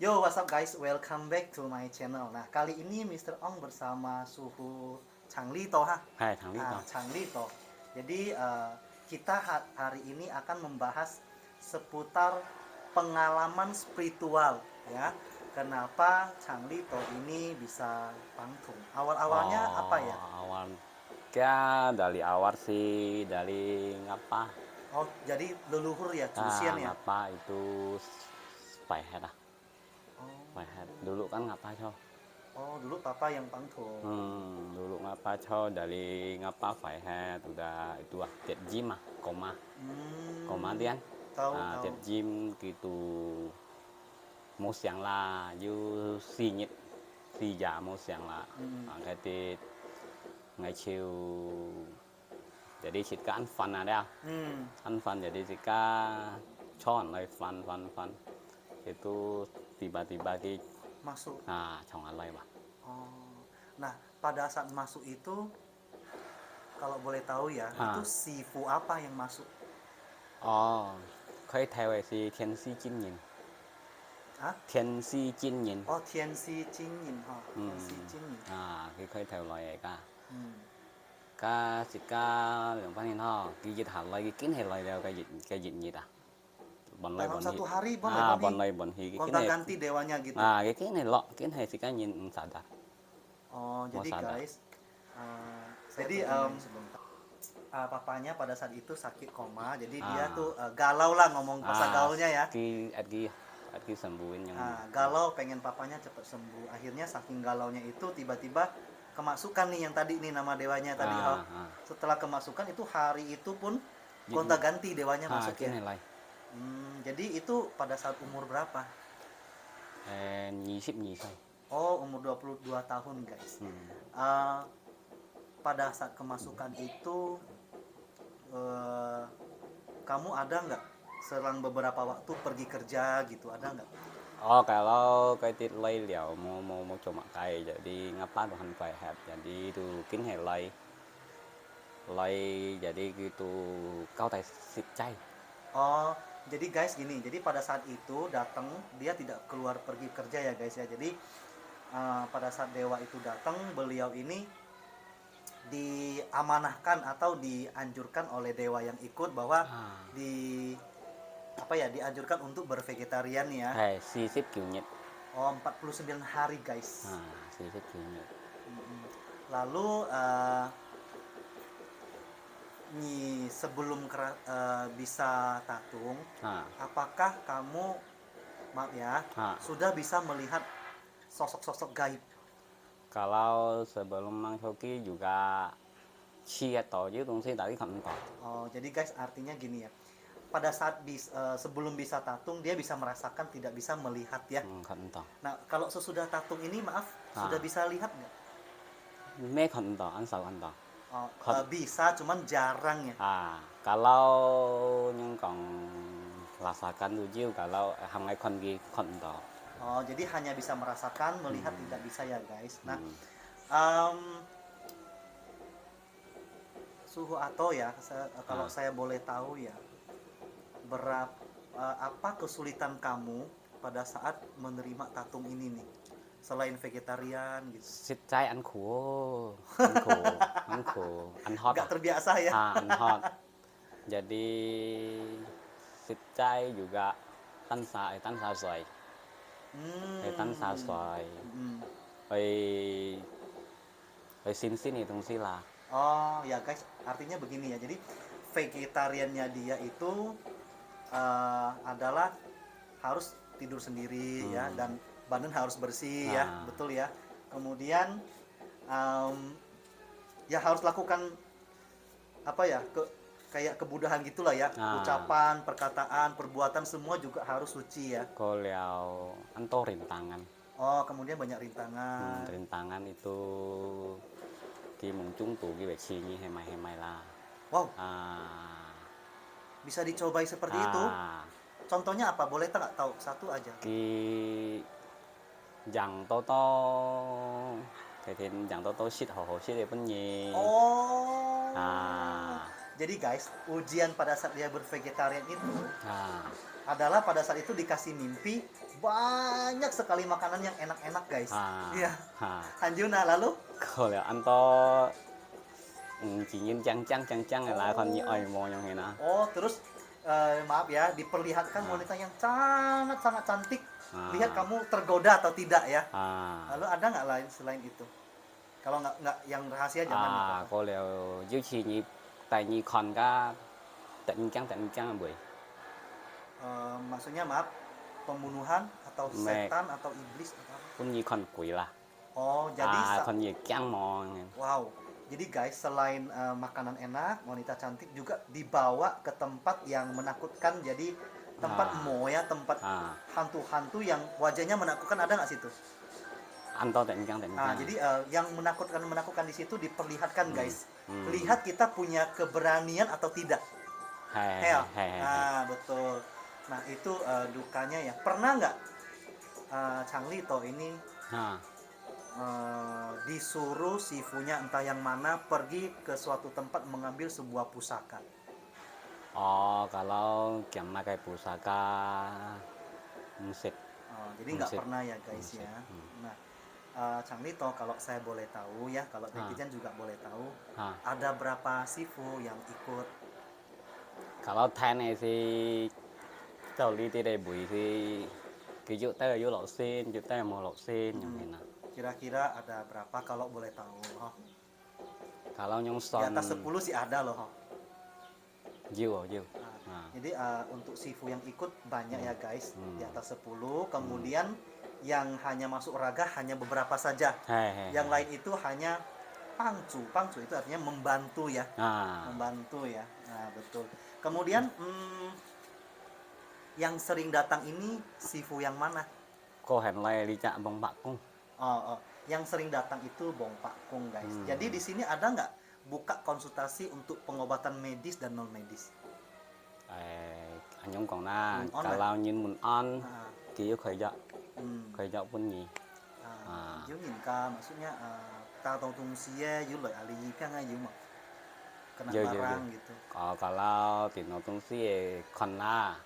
Yo, what's up guys? Welcome back to my channel. Nah, kali ini Mr. Ong bersama suhu Chang Lito ha. Hai, Thằng Lý Tông. Chang Lito. Jadi kita hari ini akan membahas seputar pengalaman spiritual ya. Kenapa Chang Lito ini bisa pangtung? Awal-awalnya apa ya? Awal Kaya dari awal sih dari ngapa? Oh, jadi leluhur ya, Cusian ya. Ngapa itu phải hết à? Oh, Phải hết. Dulu kan ngapa cho? dulu papa yang pangtung. Dulu ngapa cho dari ngapa phải hết udah itu tiap gym koma. Koma Dian. Tahu, Tiap tahu. gym gitu. Một sáng là như xì nhịn xì giả một sáng là cái thì ngày chiều jadi jika an fun ada an fun jadi jika con lagi fun itu tiba-tiba di Masuk. chong alai bah Oh. Nah, pada saat masuk itu kalau boleh tahu ya, itu sifu apa yang masuk? khơi theo ấy thì thiên si chín nhìn Hah? thiên si chín nhìn Oh, Tianxi Jingyin ha. Tianxi Jingyin. cái khơi theo loài ấy cả Hmm. ka jika yang paling ho gigit halai kín halai leo cái gì ta bọn Dalam satu hari bon bọn này bọn hi gonta ganti dewanya gitu. cái này lọ cái này thì cái nhìn sadar Oh, jadi sadar. guys, jadi papanya pada saat itu sakit koma, jadi dia tuh galau lah ngomong bahasa gaulnya ya. Adki sembuhin yang Galau pengen papanya cepat sembuh. Akhirnya saking galaunya itu tiba-tiba kemasukan nih yang tadi nih nama dewanya tadi. Setelah kemasukan itu hari itu pun gonta ganti dewanya masuk ya. Jadi itu pada saat umur berapa? Nyisip nyisai. Oh, umur 22 tahun guys. Pada saat kemasukan itu kamu ada nggak selang beberapa waktu pergi kerja gitu, ada nggak? Kalau cái tiết lây liệu mau cuma kai jadi ngapa Tuhan phải hẹp jadi itu kín hay lây jadi gitu kau tay sit chay. Oh, jadi guys gini, jadi pada saat itu datang dia tidak keluar pergi kerja ya guys ya. Jadi pada saat dewa itu datang, beliau ini diamanahkan atau dianjurkan oleh dewa yang ikut bahwa dianjurkan untuk bervegetarian ya. Sisip kiểu nhật. Oh, 49 hari guys. Sisip kiểu nhật. Lalu sebelum bisa tatung, apakah kamu maaf ya sudah bisa melihat sosok-sosok gaib? Kalau sebelum Mang Soki juga atau chứ cũng sẽ dari kantor. Oh, jadi guys artinya gini ya. Pada saat sebelum bisa tatung dia bisa merasakan, tidak bisa melihat ya. Nah, kalau sesudah tatung ini maaf sudah bisa lihat nggak? Mê kantor, ansal kantor. Bisa, cuman jarang ya. Kalau nhưng còn rasakan tujuh kalau hamai kongi kantor. Oh, jadi hanya bisa merasakan, melihat tidak bisa ya guys. Nah, suhu atau ya, kalau saya boleh tahu ya, apa kesulitan kamu pada saat menerima tatung ini nih, selain vegetarian gitu? Sit chay ăn khổ, ăn hot. Nggak terbiasa ya? Ăn hot. Jadi sit chay juga tan xoài. Tan xoài. Sin itu sila. Oh ya guys, artinya begini ya. Jadi vegetariannya dia itu adalah harus tidur sendiri ya, dan badan harus bersih ya, betul ya. Kemudian ya harus lakukan apa ya, kayak kebudahan gitulah ya, ucapan, perkataan, perbuatan semua juga harus suci ya. Kalau anto rintangan. Oh, kemudian banyak rintangan. Rintangan itu di muncung tuh gitu sini hemai lah. Wow. Bisa dicobai seperti itu. Contohnya apa? Boleh nggak tahu satu aja? Jangan toto, kayak jangan toto shit ya punya. Oh. Jadi guys, ujian pada saat dia bervegetarian itu adalah pada saat itu dikasih mimpi banyak sekali makanan yang enak-enak guys. Iya. Anjuna lalu Kalau anto chỉ nhìn chăng là con như ơi mò yang hena. terus maaf ya, diperlihatkan wanita yang sangat cantik. Lihat kamu tergoda atau tidak ya. Lalu ada nggak lain selain itu? Kalau nggak yang rahasia jangan. Có liệu dưới chỉ như tại như con cá tận chăng bưởi. Maksudnya maaf, pembunuhan atau setan atau iblis atau apa? Cũng như con quỷ là. Jadi Con như chăng mò. wow. Jadi guys, selain makanan enak, wanita cantik juga dibawa ke tempat yang menakutkan. Jadi tempat moya, tempat hantu-hantu yang wajahnya menakutkan, ada nggak situ? Anto tận chăng. Jadi yang menakutkan di situ diperlihatkan guys. Lihat kita punya keberanian atau tidak. Betul. Nah itu dukanya ya. Pernah nggak Changli toh ini disuruh sifunya entah yang mana pergi ke suatu tempat mengambil sebuah pusaka? Kalau pakai pusaka musik. Jadi nggak pernah ya guys ya. Nah Changli toh kalau saya boleh tahu ya, kalau netizen juga boleh tahu, ada berapa sifu yang ikut? Kalau thay này thì tàu đi tới đây buổi thì cái chỗ tay ở chỗ lọ sen, chỗ tay màu lọ sen yang hena. Kira-kira ada berapa kalau boleh tahu? Kalau yang Di son atas 10 sih ada loh. Jiu. Jadi untuk sifu yang ikut banyak ya guys, di atas 10. Kemudian yang hanya masuk raga hanya beberapa saja. Yang lain itu hanya pangcu. Pangcu itu artinya membantu ya. Membantu ya. Nah, betul. Kemudian yang sering datang ini sifu yang mana? Cô hẹn lại đi chợ Bông Bạc Cung. Yang sering datang itu Bong Pak Kung guys. Jadi di sini ada nggak buka konsultasi untuk pengobatan medis dan non medis? Anh nhóm còn na kalau nhìn muốn on kêu khởi dạo pun nhỉ. Giống nhìn ca maksudnya ta tahu tungsiye yul lợi ali kan aja mah. Kena barang gitu. Kalau tino tungsi kon na.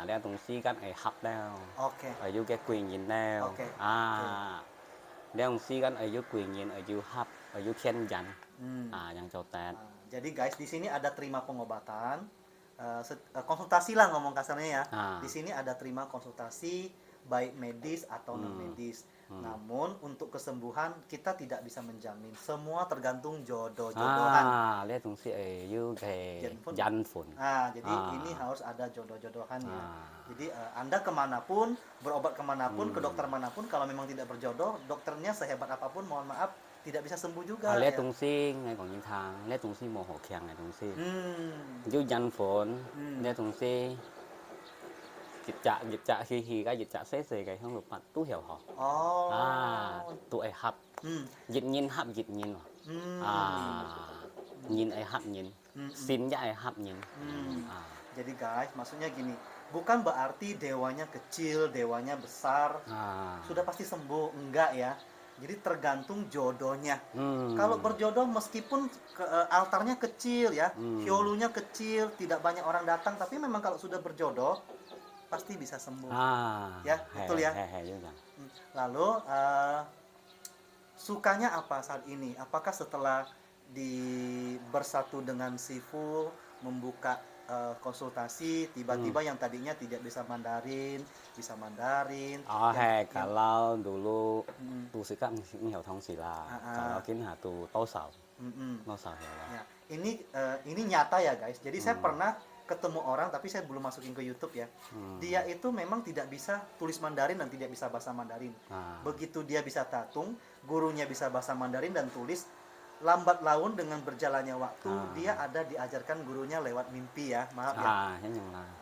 Dia tungsi kan hap đeo. Ở dưới cái quyền nhìn đeo. Dia tungsi kan ở dưới quyền nhìn, ở dưới hap, ở dưới khen dàn. Yang cotet. Jadi guys, di sini ada terima pengobatan, konsultasi lah ngomong kasarnya ya. Di sini ada terima konsultasi baik medis atau non medis. Namun untuk kesembuhan kita tidak bisa menjamin. Semua tergantung jodoh-jodohan. Lihat tungsi ayu kayak janfun. Jadi ini harus ada jodoh-jodohan ya. Jadi Anda kemanapun, berobat kemanapun, ke dokter manapun, kalau memang tidak berjodoh, dokternya sehebat apapun, mohon maaf, tidak bisa sembuh juga. Lihat tungsi ngay còn những tháng, lihat tungsi mồ hổ kèng này tungsi. Như janfun, lihat tungsi dịch trạ khi cái dịch trạ xét gì cái không được mặt tú hiểu họ. Tụi hấp. Dịch nhìn hấp dịch nhìn. Nhìn hấp nhìn. Sin ya hấp nhìn. Jadi guys, maksudnya gini, bukan berarti dewanya kecil, dewanya besar, sudah pasti sembuh, enggak ya. Jadi tergantung jodohnya. Kalau berjodoh meskipun altarnya kecil ya, hyolunya kecil, tidak banyak orang datang, tapi memang kalau sudah berjodoh pasti bisa sembuh. Ya, betul ya. Lalu sukanya apa saat ini? Apakah setelah bersatu dengan sifu, membuka konsultasi, tiba-tiba yang tadinya tidak bisa Mandarin, bisa Mandarin. Kalau dulu tu sikap hiểu thông chỉ là kalau kini tu tau sao. Ya, ini nyata ya guys. Jadi saya pernah ketemu orang, tapi saya belum masukin ke YouTube ya. Dia itu memang tidak bisa tulis Mandarin dan tidak bisa bahasa Mandarin. Begitu dia bisa tatung, gurunya bisa bahasa Mandarin dan tulis. Lambat laun dengan berjalannya waktu, dia ada diajarkan gurunya lewat mimpi ya, maaf ya.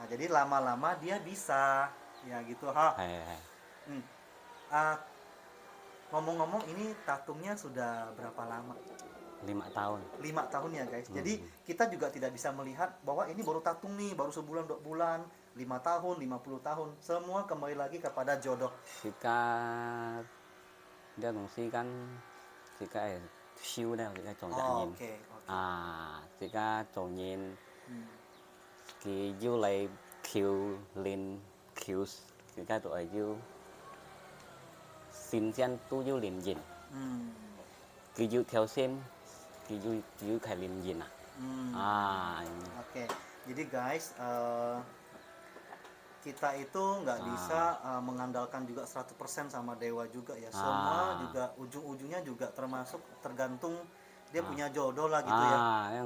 Jadi lama-lama dia bisa, ya gitu Ngomong-ngomong, ini tatungnya sudah berapa lama? 5 tahun. 5 tahun ya guys. Jadi kita juga tidak bisa melihat bahwa ini baru tatung nih, baru sebulan 2 bulan, 5 tahun, 50 tahun. Semua kembali lagi kepada jodoh. Jika dia tungsi kan jika siêu đeo jika chồng dạ nhìn. Jika chồng nhìn cái du lấy kêu lên kêu cái tụi yêu xin chân tu yêu liền dìn cái yêu theo xem cái yêu khai liền dìn Oke, jadi guys, kita itu nggak bisa mengandalkan juga 100% sama dewa juga ya. Semua juga ujung-ujungnya juga termasuk tergantung dia punya jodoh lah gitu ya.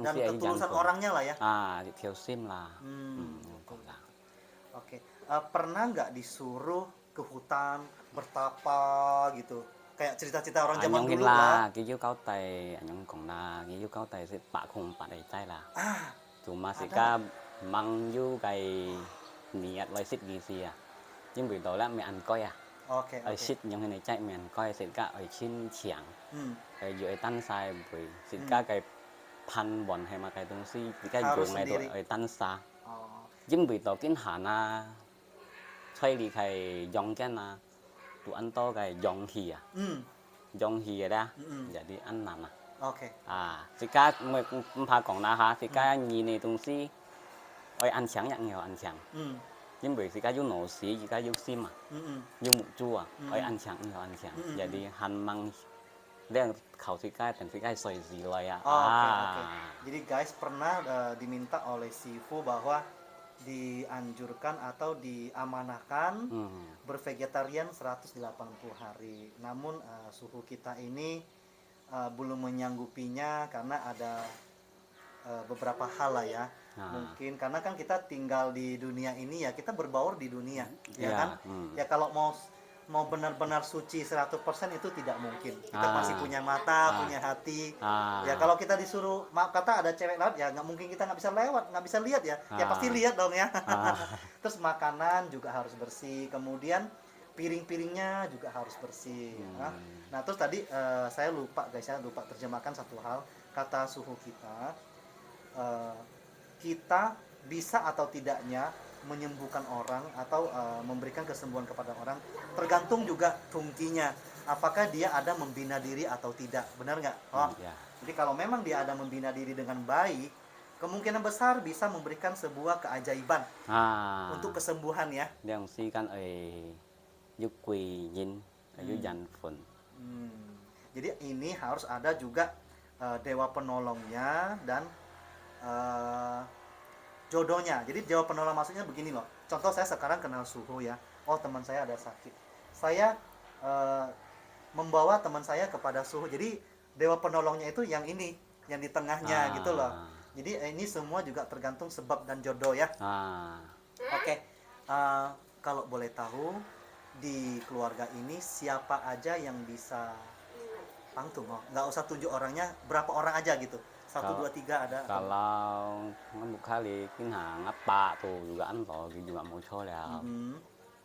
Dan ketulusan orangnya lah ya. theo xem là Oke, pernah nggak disuruh ke hutan bertapa gitu? Kayak cerita-cerita orang zaman dulu lah. cái yêu cao tài anh nhung còn là cái yêu cao tài sẽ bạ không bạ đầy trai là cuma sih mang yêu cái niat lai sit gì à nhưng buổi tối là mẹ ăn coi à Oke, ở sit những này chạy mẹ ăn coi sẽ cả ở trên chiang ở dưới tan sai buổi sẽ cả cái pan bòn hay mà cái东西cái dùng này rồi ở tan xa nhưng buổi tối kiến hà na chơi đi cái dòng cái na tụi ăn to cái dòng hì à dòng hì đó jadi ăn nằm Oke. Thì cả mới phá còn na ha thì cả nhìn này东西ở ăn chẳng nhận nhiều ăn chẳng nhưng bởi thì cả dùng nổ xí thì cả dùng sim dùng mục chua ở ăn chẳng nhiều ăn chẳng jadi han mang dan kau thì cả dan thì cả soi gì rồi Oke. Jadi guys pernah diminta oleh Sifu bahwa dianjurkan atau diamanahkan bervegetarian 180 hari. Namun suhu kita ini belum menyanggupinya karena ada beberapa hal lah ya. Mungkin karena kan kita tinggal di dunia ini ya, kita berbaur di dunia, ya kan? Ya kalau mau benar-benar suci 100% itu tidak mungkin. Kita masih punya mata, punya hati. Ya kalau kita disuruh, maaf kata ada cewek lewat, ya nggak mungkin kita nggak bisa lewat, nggak bisa lihat ya. Ya pasti lihat dong ya. Terus makanan juga harus bersih. Kemudian piring-piringnya juga harus bersih. Nah terus tadi saya lupa guys, saya lupa terjemahkan satu hal. Kata suhu kita, kita bisa atau tidaknya menyembuhkan orang atau memberikan kesembuhan kepada orang tergantung juga tungkinya, apakah dia ada membina diri atau tidak, benar nggak? Jadi kalau memang dia ada membina diri dengan baik, kemungkinan besar bisa memberikan sebuah keajaiban untuk kesembuhan ya. Yang sih kan yuk quỳ nhìn yuk dàn phun. Jadi ini harus ada juga dewa penolongnya dan jodohnya. Jadi dewa penolong maksudnya begini loh. Contoh saya sekarang kenal suhu ya. Oh teman saya ada sakit. Saya membawa teman saya kepada suhu. Jadi dewa penolongnya itu yang ini, yang di tengahnya gitu loh. Jadi ini semua juga tergantung sebab dan jodoh ya. Oke. Kalau boleh tahu di keluarga ini siapa aja yang bisa pangtung? Nggak usah tunjuk orangnya, berapa orang aja gitu. 1, 2, 3 ada. Kalau một kali cái hàng ngắp ba tu juga ăn rồi thì juga mau cho là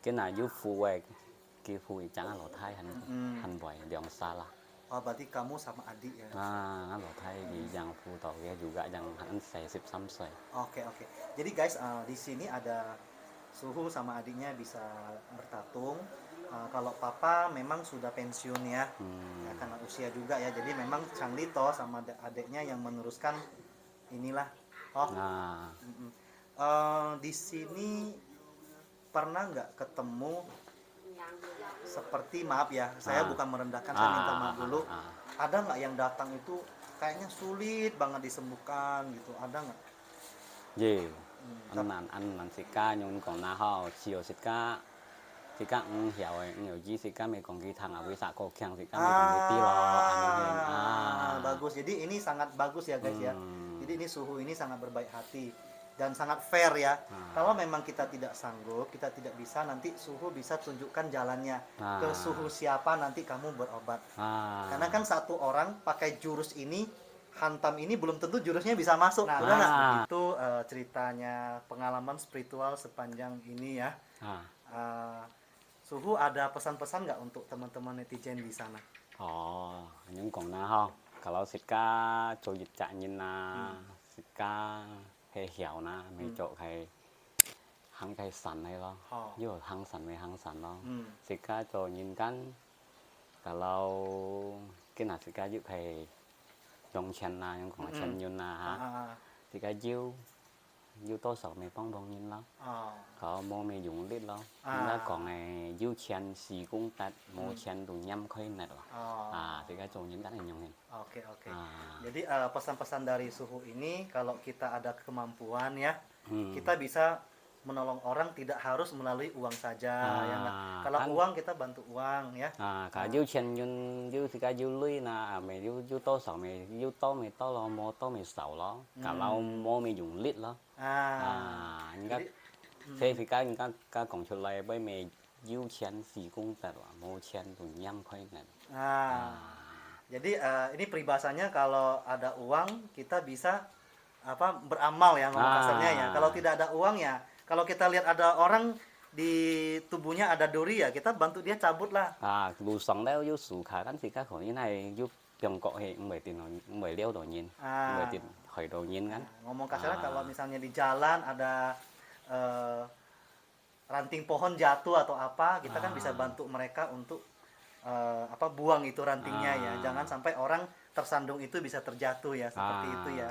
cái nào giúp phu về kia phu chẳng ăn lẩu Thái hành vội dòng xa là. Oh berarti kamu sama adik ya? Ăn lẩu Thái thì yang phu tàu kia juga yang ăn say sip samsay. Oke. Jadi guys di sini ada suhu sama adiknya bisa bertatung. Kalau papa memang sudah pensiun ya, karena usia juga ya, jadi memang Chang Lito sama adiknya yang meneruskan inilah. Di sini pernah nggak ketemu seperti, maaf ya, saya bukan merendahkan, saya minta maaf dulu. Ada nggak yang datang itu kayaknya sulit banget disembuhkan gitu, ada nggak? Ăn xịt ca nhưng còn na ho chiều xịt ca xịt ca hiểu rồi nhiều gì xịt ca mấy còn cái thằng ở với xã cổ keng xịt ca mấy còn cái tí lo bagus, jadi ini sangat bagus ya guys ya. Jadi ini suhu ini sangat berbaik hati dan sangat fair ya. Kalau memang kita tidak sanggup, kita tidak bisa, nanti suhu bisa tunjukkan jalannya ke suhu siapa nanti kamu berobat. Karena kan satu orang pakai jurus ini, hantam ini belum tentu jurusnya bisa masuk. Nah, udah nggak? Itu ceritanya pengalaman spiritual sepanjang ini ya. Suhu ada pesan-pesan nggak untuk teman-teman netizen di sana? Nhưng còn na ho kalau xịt ca cho dịch chạy nhìn na xịt ca hay hiểu na mấy chỗ hay hăng cái sẵn hay lo, như hăng sẵn lo, xịt ca cho nhìn căn kalau cái nào xịt ca giúp hay dòng chân na nhưng còn chân nhún na ha, xịt ca diêu yếu tố sợ mày phong đồng nhìn lo Ờ. có mô mày dùng lít lo À. nó còn này yếu chen xì cũng tạt mô chen đủ nhâm khơi nè đó Oh. thì cái chỗ những cái này nhung hình Oke, oke. Jadi pesan-pesan dari suhu ini kalau kita ada kemampuan ya, kita bisa menolong orang tidak harus melalui uang saja ya nggak. Kalau kan uang kita bantu uang ya. cả yếu chen yếu thì cái yếu lưới nè mày yếu tố sợ mày yếu tố mày to lo mô tố mày sầu lo cả lâu mô mày dùng lít lo những cái Jadi thế thì cái cổng cho lại với mày yếu chen xì cũng tạt mô chen đủ nhâm khơi nè jadi ini peribahasanya kalau ada uang kita bisa apa beramal ya ngomong kasarnya ya. Kalau tidak ada uang ya, kalau kita lihat ada orang di tubuhnya ada duri ya, kita bantu dia cabut lah. bù sống đeo yếu sủ khả năng thì các khổ như này yếu trong cọ hệ mày tiền mày leo đồ nhìn mày tiền hỏi đồ nhìn kan Ngomong kasarnya kalau misalnya di jalan ada ranting pohon jatuh atau apa, kita kan bisa bantu mereka untuk apa buang itu rantingnya ya. Jangan sampai orang tersandung itu bisa terjatuh ya, seperti itu ya.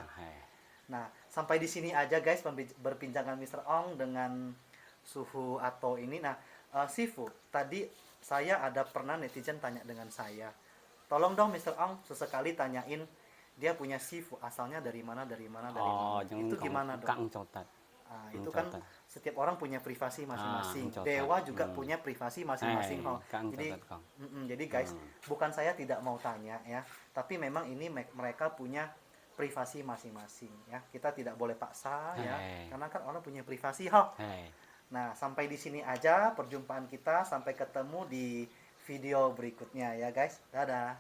Nah, sampai di sini aja guys berbincangan Mr. Ong dengan suhu atau ini. Nah, Sifu, tadi saya ada pernah netizen tanya dengan saya. Tolong dong Mr. Ong sesekali tanyain dia punya Sifu asalnya dari mana. Itu gimana dong? Itu kan setiap orang punya privasi masing-masing. Dewa juga punya privasi masing-masing. Jadi guys, bukan saya tidak mau tanya ya, tapi memang ini mereka punya privasi masing-masing ya. Kita tidak boleh paksa ya, karena kan orang punya privasi Nah, sampai di sini aja perjumpaan kita, sampai ketemu di video berikutnya ya guys. Dadah.